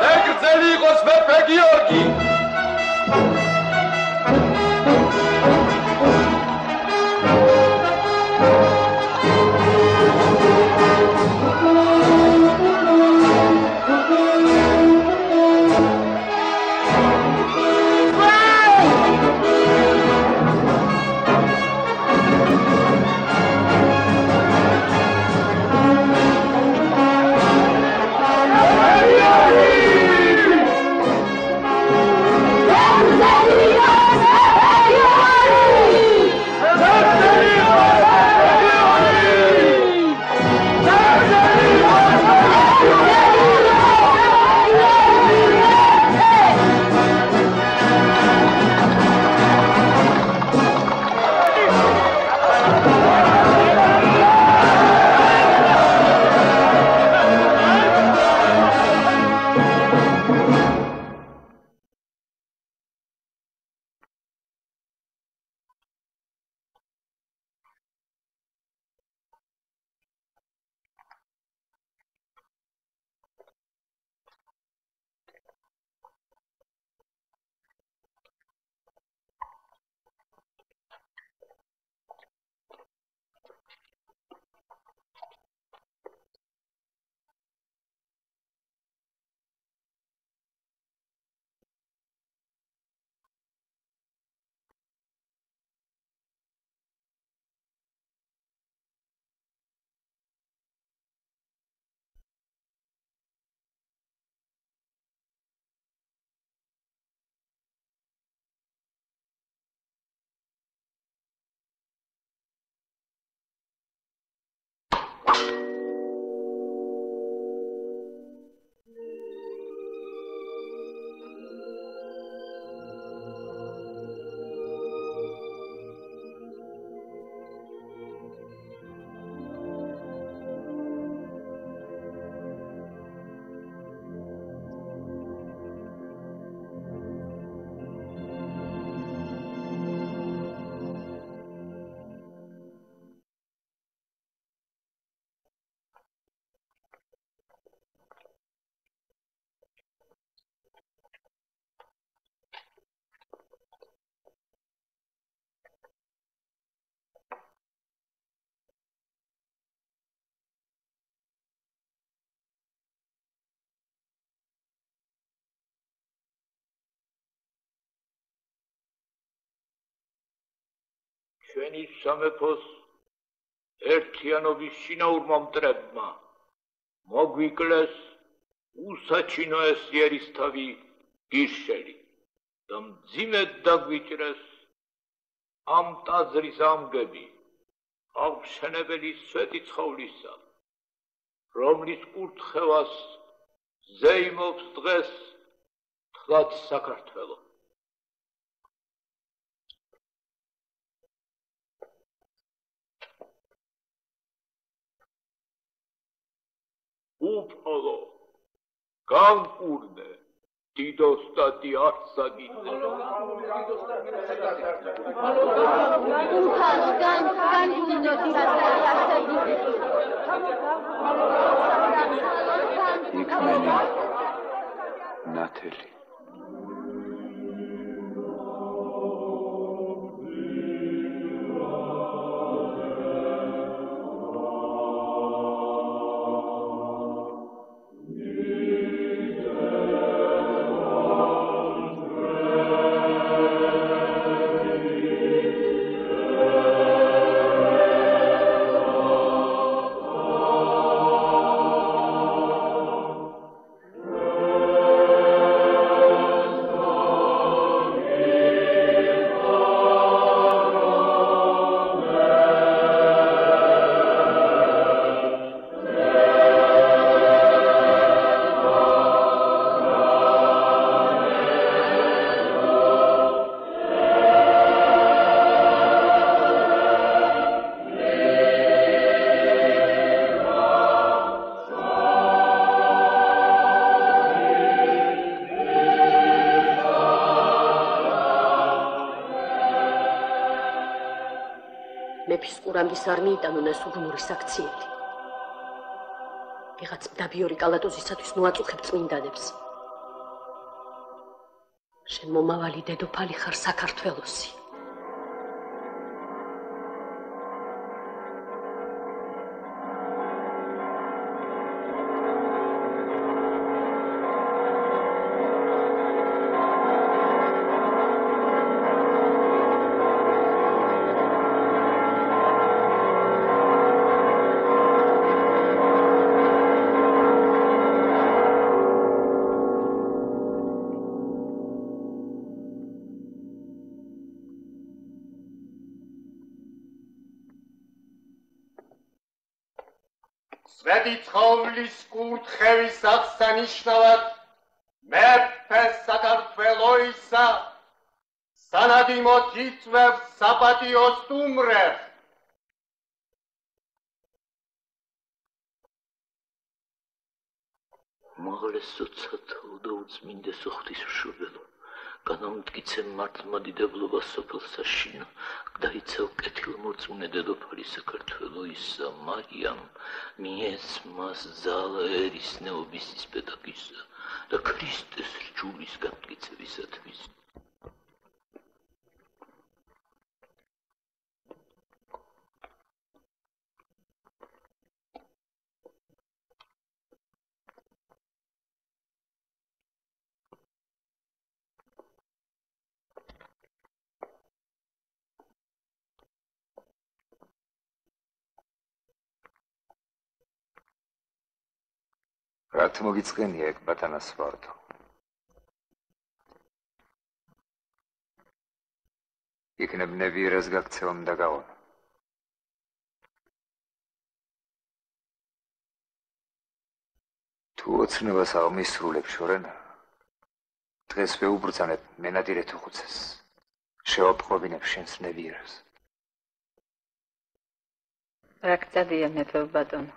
ზეგრძელი იყოს მეფე გიორგი! ჩვენი სამეფოს ერთიანობის შინაურმა მტრებმა მოგვიკლეს უსაჩინო ეს ერისთავი გირშელი და მძიმედ დაგვიჭრეს ამ ტაძრის ამგები აღშენებელი სვეტი ცხოვლისა, რომლის კურთხევას ზეიმობს დღეს თლაც საქართველო. უფალო, განკურნე, დიდოსტატი არსაგინე. უფალო, განკურნე, დიდოსტატი არსაგინე. იქნენი ნათელი. მეფის ყურამდის არ მიიტანონ ეს უგმური საქციელი. ვიღაც მდაბიორი კალატოზისათვის მოაწუხებ წმინდანებს. შენ მომავალი დედოფალი ხარ საქართველოსი. სვეტი ცხოვლის კურთხევის აღსანიშნავად მეფე საქართველოისა სანადიმოდ იწვევს საპატიო სტუმრებს. მაღლეს სოცათაო და უწმინდესო ღვთისმშობელო, განამტკიცე მართლმადიდებლობა სოფელ საშინა, დაიცავ კეთილმორწმუნე დედოფალი საქართველოისა მარიამ, მიეს მას ძალა ერისნეობის ისპეტაკისა და ქრისტეს რჯულის გამტკიცებისათვის. რათ მოგიწყენია ეგ ბატანასვარდო? იქნებ ნებიერას გაქცევამ და გავონა. თუ ოცნებას აღმისრულებ შორენა, დღეს ვეუბრძანებ მენადირეთ უხუცეს, შევაპყრობინებ შენს ნებიერას. რა გწადია მეფე ბატონო?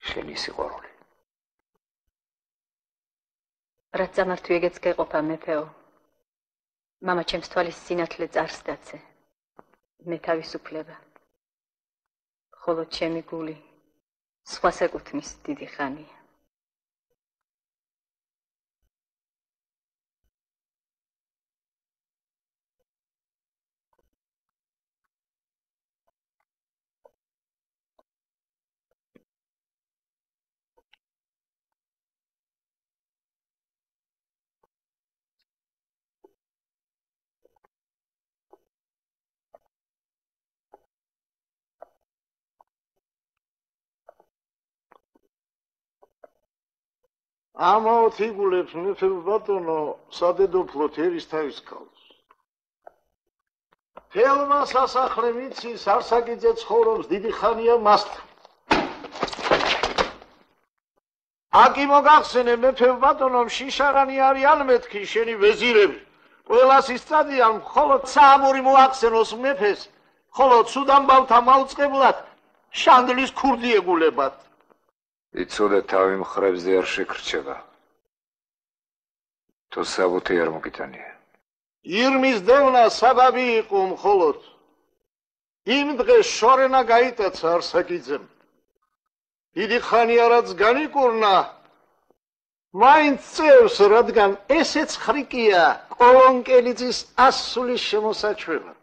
შენი სიყვარული. რაც ამართვი ეგეც გეყოფა მეფეო. მამა ჩემს თვალის სინათლე წარს დაცე. მე თავისუფლება. ხოლო ჩემი გული სხვას ეკუთვნის დიდი ხანია. ამაოთ იგულებს მეფე ბატონო სადედოფლოთ ერისთავის ქალს. თელმა სასახლე მიცის არსაკიძე ცხოვრობს დიდი ხანია მასთან. აკი მოგახსენე მეფე ბატონო შიშარანი არიან მეთქი შენი ვეზირები. ყველას ისწადიან მხოლოდ საამური მოახსენოს მეფეს, ხოლო ცუდამბავთა მაუწყებლად შანდლის ქურდი ეგულებათ. იცოდე თავი მხრებზე არ შეკრჩება. თუ საბუთი არ მოგიტანია. ირმის დევნა საბაბი იყო მხოლოდ. იმ დღეს შორენა გაიტაცა არსაკიძემ. დიდი ხანია რაც განიკურნა, მაინც წევს, რადგან ესეც ხრიკია კოლონკელიძის ასulis შემოსაჩვევად.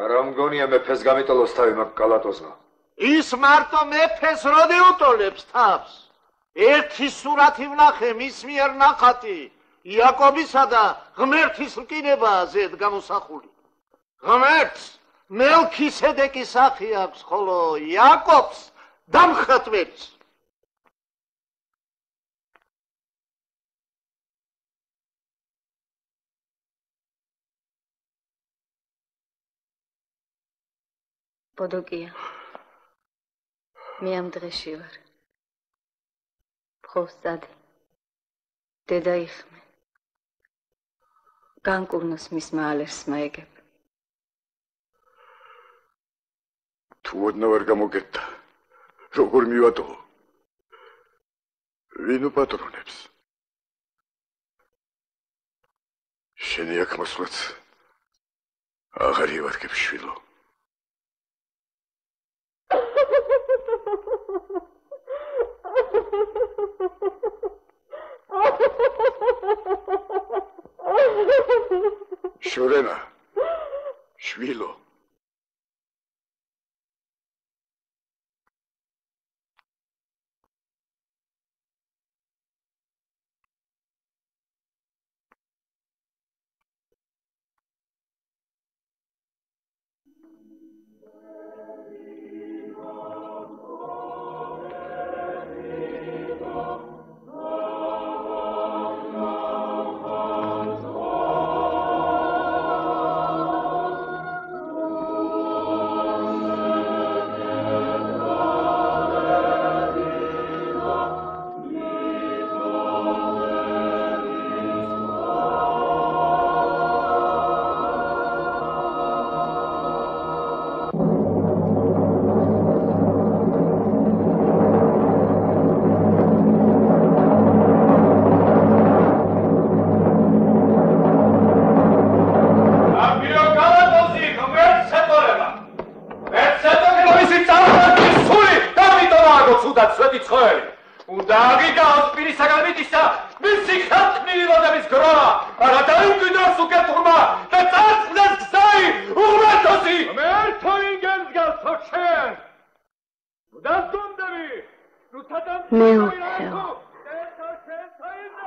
არა მგონია მეფეს გამიტოლოს თავი მაგ კალატოზმა. ის მარტო მეფეს როდი უტოლებს თავს. ერთი სურათი ვნახე მის მიერ ნახატი, იაკობისა და ღმერთის რკინებაა ზედ გამოსახული. ღმერთს მელქისედეკის სახე აქვს, ხოლო იაკობს დამხატვებს. ბოდოკია, მე ამ დღეში ვარ. მხოლსად დედა იხმე. განკურნოს მის მალერს მაეგებ. თუ ოდნა ვერ გამოგეთდა, როგორ მივატო? ვინ უპატრონებს? შენი აქ მოსვლაც აღარ ივადგებ შვილო. შორენა, შვილო.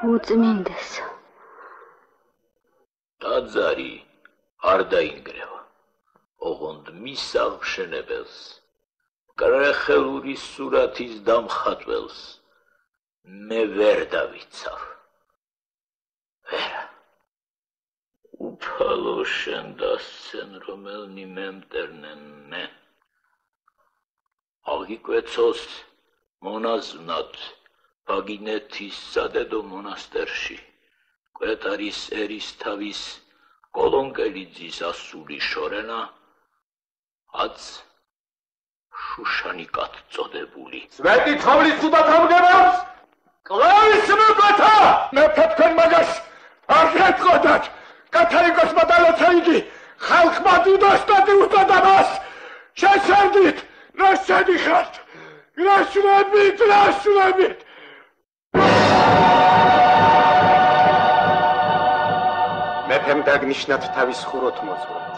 უწმინდესო. ტაძარი არ დაინგრევა. ოღონდ მის აღმშენებელს, კრეხელური სურათის დამხატველს მე ვერ დავიცავ. ვერა. უფალო შენ დასცენ, რომელნი მემტერნენ მე. აღიკვეცოს მონაზვნად ბაგინეთის სადედო მონასტერში, კვეტარის ერისთავის კოლონკელიძის ასული შორენა, აც შუშანიკად წოდებული. სვეტი თავლის თუდად ამგებავს? კლავის მოკვეთა! მეფე თქვენ მაგას არ გეტყოდათ. კათოლიკოსმა დალოცა იგი, ხალხმა დიდოსტატი უწოდა მას. შესერდით, რა შედიხართ? გრაშლებით! მეფემ დაგნიშნათ თავის ხუროთ მოძღვართ.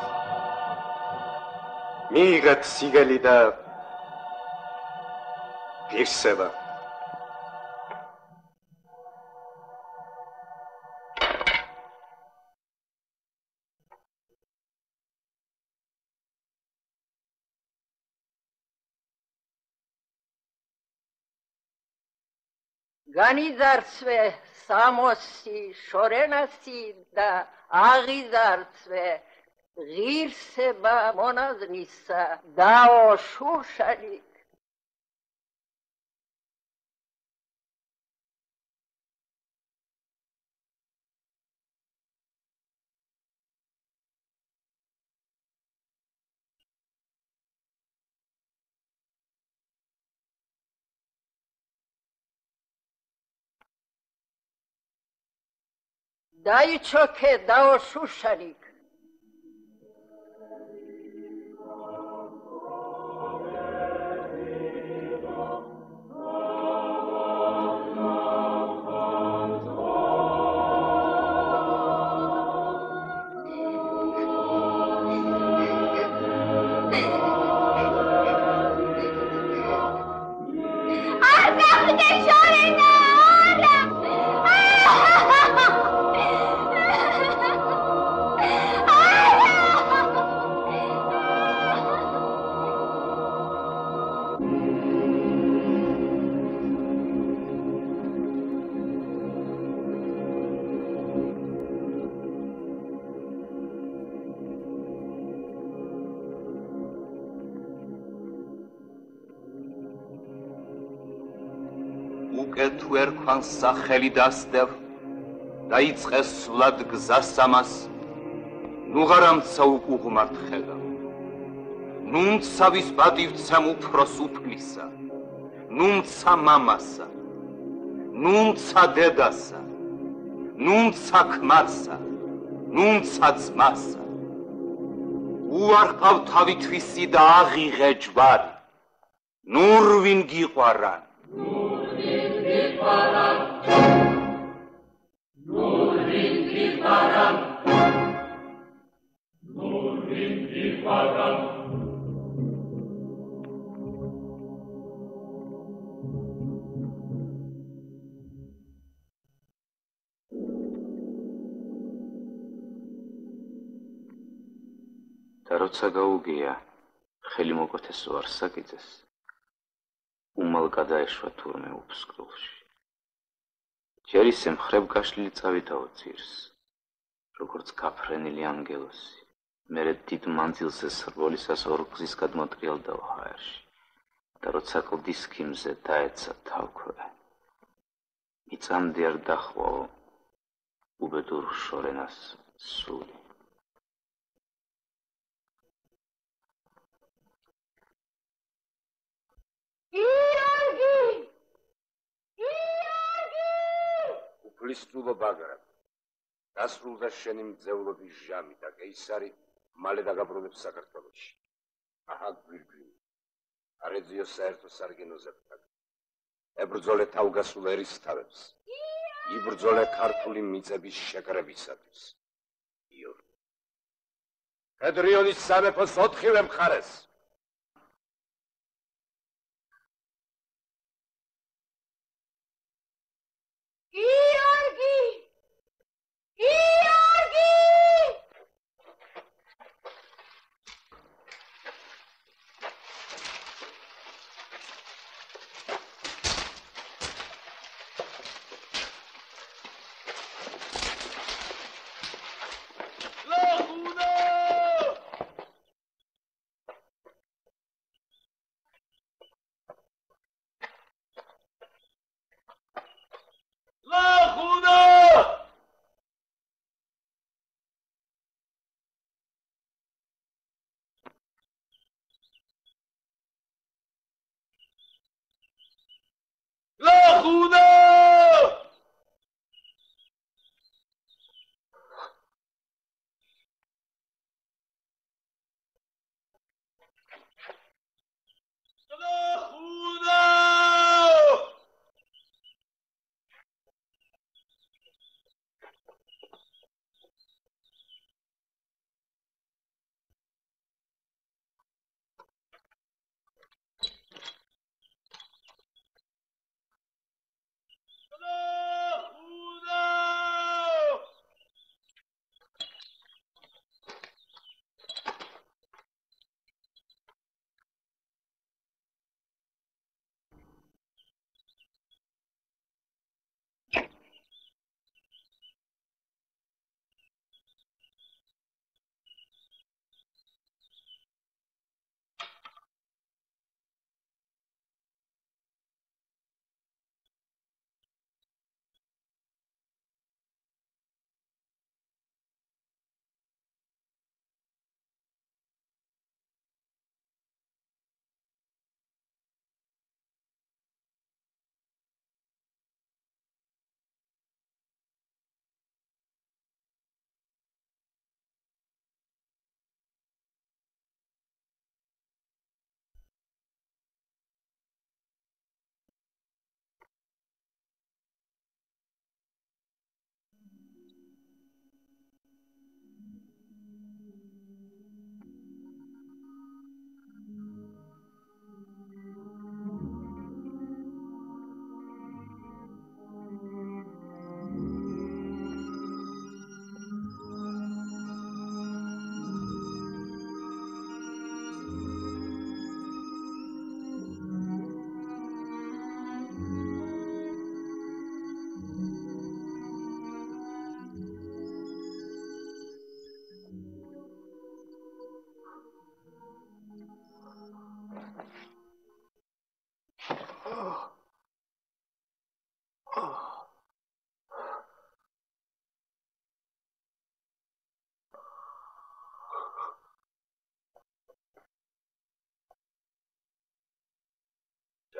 მიიღეთ სიგელი და ღირსება. განიძარცვე სამოსი შორენასი და აღიზარცვე ღირსება მონაზნისა დაო შურშალი დაიჩოქე დაო შუშალი თუ ერქვანს სახელი დასდევ დაიწყეს სვლად გზასამას ნუღარამცა უკუღმართ ხელა ნუმცა ვის პატივცემ უფროს უფლისა ნუმცა მამასა ნუმცა დედასა ნუმცა ქმარსა ნუმცა ძმასა უარყავ თავი თვისი და აღიღე ჯვარი ნურვინ გიყვარან და როცა გაუგია ხელი მოკვეთესო არსაკიძეს უმალ გადაეშვა თურმე უფსკრულში ჯერ ისე მხრებ გაშლილი წავიდაო ძირს როგორც გაფრენილი ანგელოსი მერე დიდ მანძილზე სრბოლისას ორგზის გადმოტრიალდაო ჰაერში და როცა კლდის ქიმზე დაეცა თავქვე მიწამდე არ დახვაო უბედურ შორენას სული უფლისწულო ბაგრატ დასრულდა შენი მძევლობის ჟამი და კეისარი მალე დაგაბრუნებს საქართველოში აჰა გვირგვინი არეძიო საერთო სარგენოზე ებრძოლე თავგასულ ერისთავებს იბრძოლე ქართული მიწების შეკრებისათვის კედრიონის სამეფოს 4-ვე მხარეს Love!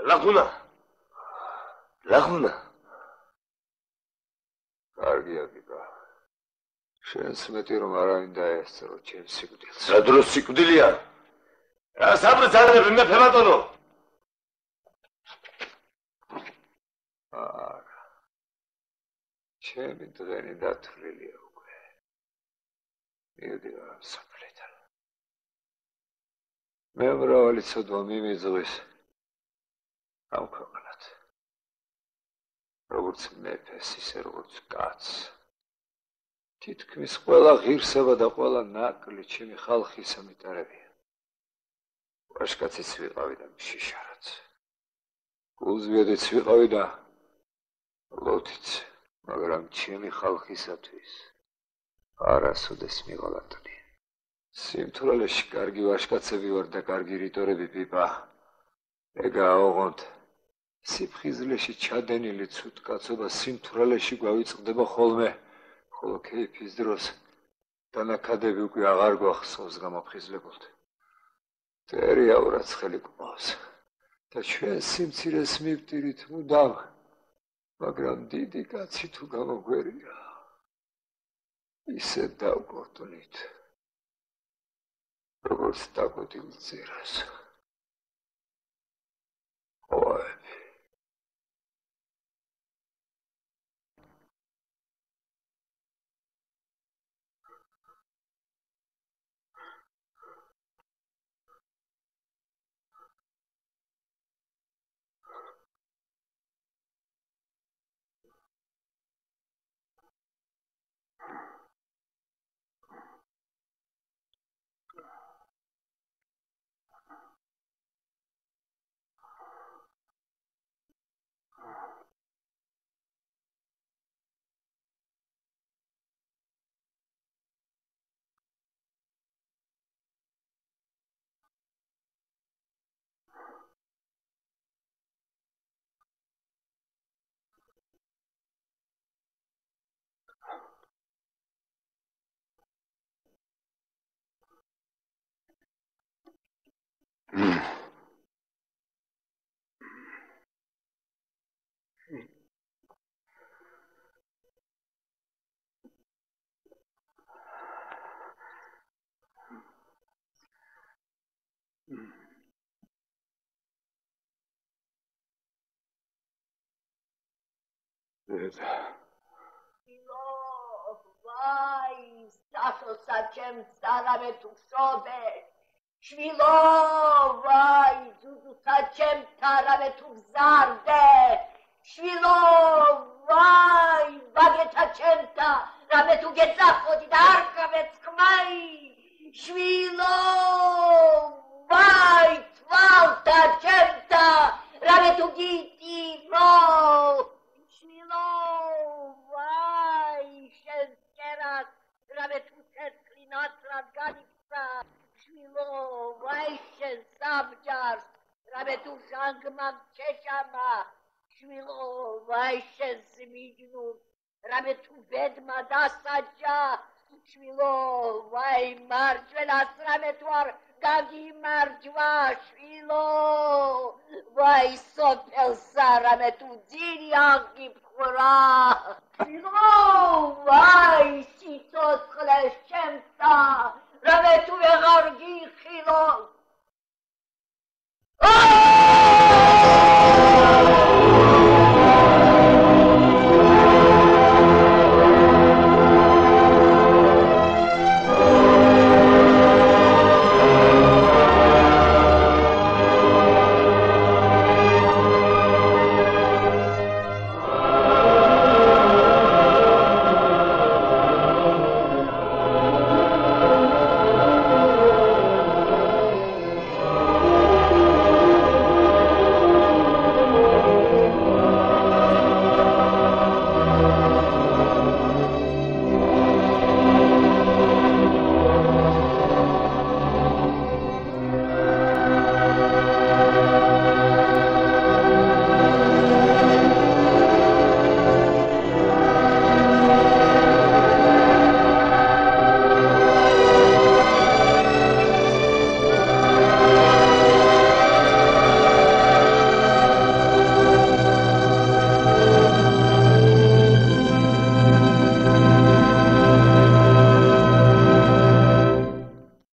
ლაღუნა. კარგია, გიგა. შენს მეტი რომ არავინ დაესწრო ჩემს სიკვდილს. რა დროს სიკვდილია? რა საბრძანები მეფე ბატონო? არა. ჩემი დღენი დათვლილია უკვე. მიდი რა საფლიდან. მე მრავალი ცოდვა მიმიძღვის ამ ქვეყნად. როგორც მეფეს, ისე როგორც კაცს. თითქმის ყველა ღირსება და ყველა ნაკლი ჩემი ხალხისა მიტარებია. ვაშკაციც ვიყავი და მშიშარაც. გულზვიადიც ვიყავი და ლოთიც, მაგრამ ჩემი ხალხისათვის არასოდეს მიღალატნი. სიმთვრალეში კარგი ვაშკაცები ვარ და კარგი რიტორები პიპა. ეგა ოღონდ სიფხიზლეში ჩადენილი ცუდკაცობა სიმთვრალეში გვავიწყდება ხოლმე, ხოლო ქეიფის დროს დანაკადები უკვე აღარ გვახსოვს გამაფხიზლებულთ. მტერი აურაცხელი გვყავს და ჩვენ სიმცირეს მივტირით მუდამ, მაგრამ დიდი კაცი თუ გამოგვერია, ისე დავკორტუნით, როგორც დაკოდილ ძირას. ოვები. Vai, stato sacem starame tu sobe. Shvilo, vai, tu sacem starame tu zarde. Shvilo, vai, bageta centa, rame tu gezafodi darka vetskmai. Shvilo, vai, tvalta centa, rame tu giti, no. Vai, șenscherat, rame tu cerclinat radganița, șmilo, vai, șen sabjar, rame tu jangmam ceșama, șmilo, vai, șen simidnur, rame tu vedma da saja, șmilo, vai, margelas, rame tu ar gagi marjva, șmilo, vai, sopel sa, rame tu diri angi pura.